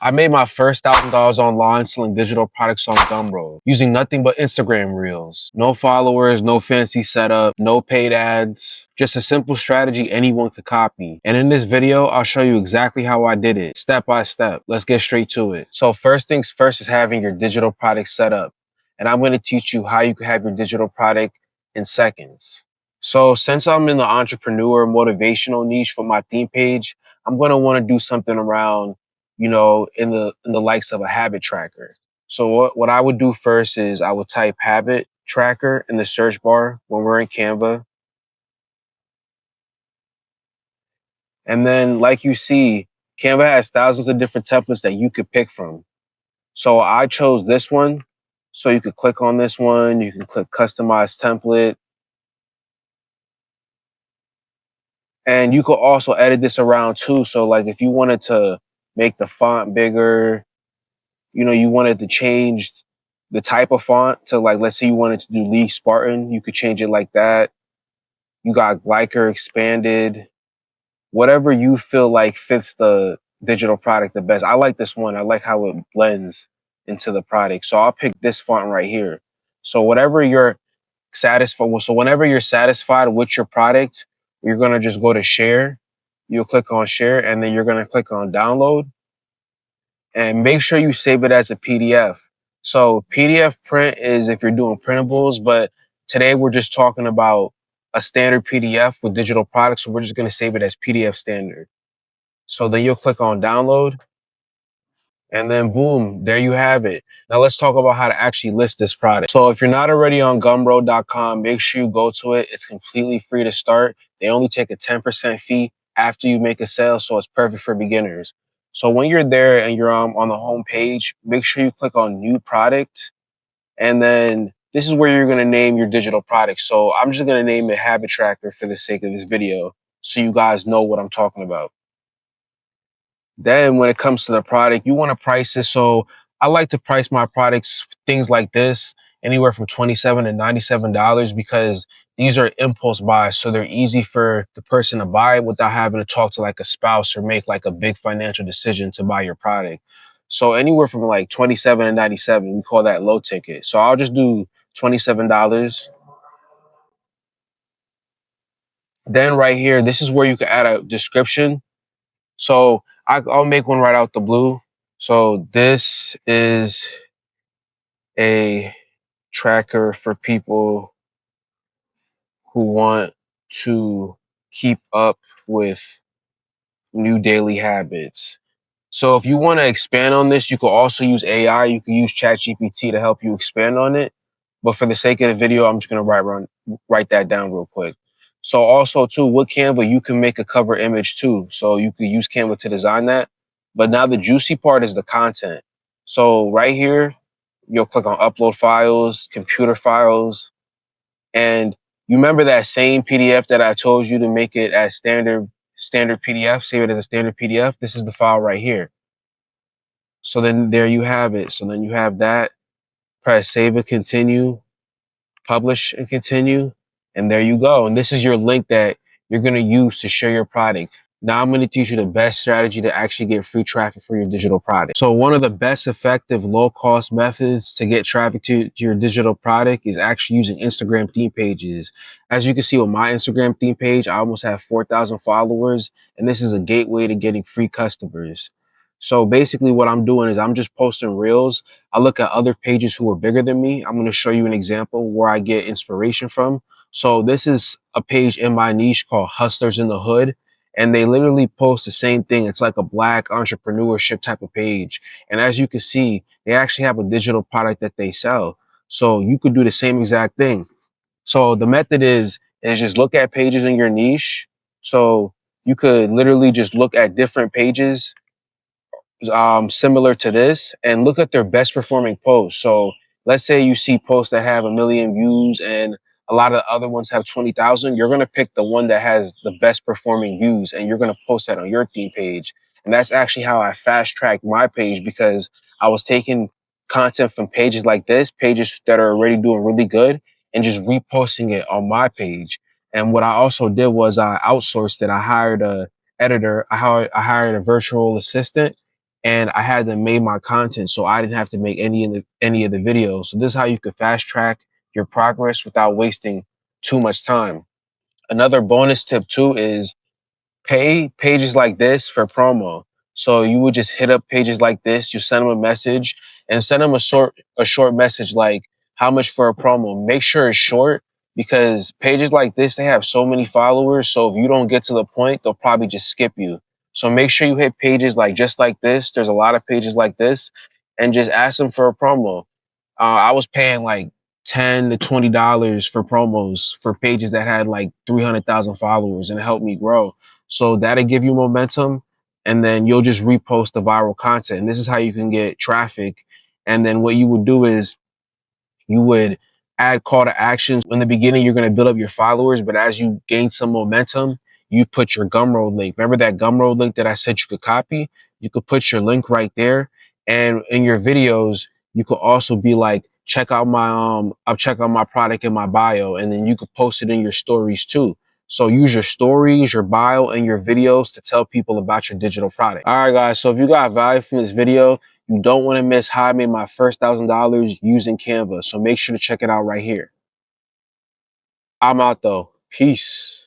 I made my first $1,000 online selling digital products on Gumroad using nothing but Instagram Reels. No followers, no fancy setup, no paid ads, just a simple strategy anyone could copy. And in this video, I'll show you exactly how I did it, step by step. Let's get straight to it. So first things first is having your digital product set up. And I'm going to teach you how you can have your digital product in seconds. So since I'm in the entrepreneur motivational niche for my theme page, I'm going to want to do something around, in the likes of a habit tracker. So what I would do first is I would type habit tracker in the search bar when we're in Canva. And then like you see, Canva has thousands of different templates that you could pick from. So I chose this one. So you could click on this one. You can click customize template. And you could also edit this around too. So like if you wanted to make the font bigger, you wanted to change the type of font to, like, let's say you wanted to do Lee Spartan, you could change it like that. You got Glyker expanded, whatever you feel like fits the digital product the best. I like this one. I like how it blends into the product. So I'll pick this font right here. So whatever you're satisfied with, so whenever you're satisfied with your product, you're going to just go to share. You'll click on share and then you're going to click on download. And make sure you save it as a PDF. So PDF print is if you're doing printables, but today we're just talking about a standard PDF with digital products. So we're just going to save it as PDF standard. So then you'll click on download and then boom, there you have it. Now let's talk about how to actually list this product. So if you're not already on gumroad.com, make sure you go to it. It's completely free to start. They only take a 10% fee after you make a sale. So it's perfect for beginners. So when you're there and you're on the home page, make sure you click on new product. And then this is where you're going to name your digital product. So I'm just going to name it Habit Tracker for the sake of this video, so you guys know what I'm talking about. Then when it comes to the product, you want to price it. So I like to price my products, things like this, anywhere from $27 to $97 because these are impulse buys. So they're easy for the person to buy without having to talk to like a spouse or make like a big financial decision to buy your product. So anywhere from like 27 to 97, we call that low ticket. So I'll just do $27. Then right here, this is where you can add a description. So I'll make one right out the blue. So this is a tracker for people who want to keep up with new daily habits. So if you want to expand on this, you could also use AI. You can use ChatGPT to help you expand on it. But for the sake of the video, I'm just going to write that down real quick. So also too, with Canva, you can make a cover image too. So you could use Canva to design that. But now the juicy part is the content. So right here, you'll click on upload files, computer files. And you remember that same PDF that I told you to make it as standard PDF, save it as a standard PDF. This is the file right here. So then there you have it. So then you have that. Press save and continue, publish and continue, and there you go. And this is your link that you're going to use to share your product. Now I'm going to teach you the best strategy to actually get free traffic for your digital product. So one of the best effective low-cost methods to get traffic to your digital product is actually using Instagram theme pages. As you can see with my Instagram theme page, I almost have 4,000 followers, and this is a gateway to getting free customers. So basically what I'm doing is I'm just posting reels. I look at other pages who are bigger than me. I'm going to show you an example where I get inspiration from. So this is a page in my niche called Hustlers in the Hood. And they literally post the same thing. It's like a Black entrepreneurship type of page. And as you can see, they actually have a digital product that they sell. So you could do the same exact thing. So the method is just look at pages in your niche. So you could literally just look at different pages similar to this and look at their best performing posts. So let's say you see posts that have 1 million views and a lot of the other ones have 20,000. You're going to pick the one that has the best performing views and you're going to post that on your theme page. And that's actually how I fast tracked my page, because I was taking content from pages like this, pages that are already doing really good, and just reposting it on my page. And what I also did was I outsourced it. I hired a editor. I hired a virtual assistant, and I had them made my content, so I didn't have to make any of the videos. So this is how you could fast track your progress without wasting too much time. Another bonus tip too is pay pages like this for promo. So you would just hit up pages like this, you send them a message and send them a short message like how much for a promo. Make sure it's short because pages like this, they have so many followers. So if you don't get to the point, they'll probably just skip you. So make sure you hit pages like just like this. There's a lot of pages like this and just ask them for a promo. I was paying like $10 to $20 for promos for pages that had like 300,000 followers and it helped me grow. So that'll give you momentum and then you'll just repost the viral content. And this is how you can get traffic. And then what you would do is you would add call to actions. In the beginning, you're going to build up your followers, but as you gain some momentum, you put your Gumroad link. Remember that Gumroad link that I said you could copy? You could put your link right there. And in your videos, you could also be like, I'll check out my product in my bio, and then you could post it in your stories too. So use your stories, your bio, and your videos to tell people about your digital product. All right, guys. So if you got value from this video, you don't want to miss how I made my first $1,000 using Canva. So make sure to check it out right here. I'm out though. Peace.